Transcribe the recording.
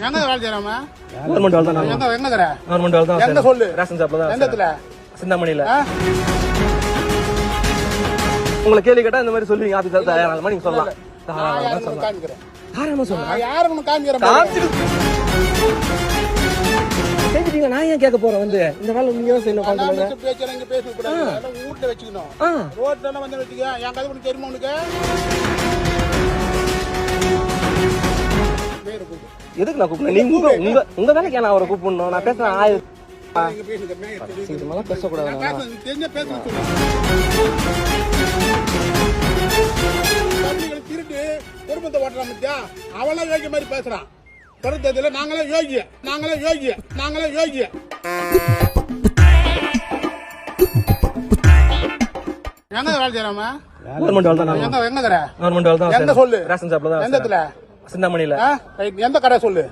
எங்க வேலை செய்யறாம? கவர்மெண்ட் வேலை தான். எங்க தர? கவர்மெண்ட் வேலை தான். எங்க சொல்லு? ரேஷன் ஷாப்ல தான். எந்த இடத்துல? சிந்தாமணியில. உங்களை கேள்வி கேட்டா இந்த மாதிரி சொல்லுவீங்க. ஆபீஸ்ல தயாரான நீங்க சொல்லலாம். தாராளமா காமிக்கிறேன். தாராளமா சொல்லலாம். யாருக்கு காமிக்கிறேன்? கேக்குறீங்க, நான் ஏன் கேட்க போறேன் வந்து இந்த வேலை நீங்க செய்யணும். பேசுறேன் இங்க பேச கூடாது. வீட்டுல வச்சுக்கணும். ரோட்ல வந்து வச்சுக்க. என் கதை உனக்கு தெரியுமா உனக்கு? எதுக்கு நான் கூப்பிடுறேன்? நீங்க உங்க வேலைக்கு நான் அவரை கூப்பிடணும். நான் பேசுறேன். பேசக்கூடாது. திருட்டு குடும்பத்தை ஓட்டுறான் மத்தியா அவெல்லாம் யோகிய மாதிரி பேசுறான். தொடர்ந்ததுல நாங்களே யோகிய எங்க வேலை செய்யறாம? கவர்மெண்ட் வேலை தான். எங்க தர? கவர்மெண்ட் வேலை தான். எங்க சொல்லு? ரேஷன் ஷாப்ல தான். எந்த இடத்துல? சிந்தாமணியில. எந்த கடை சொல்லு?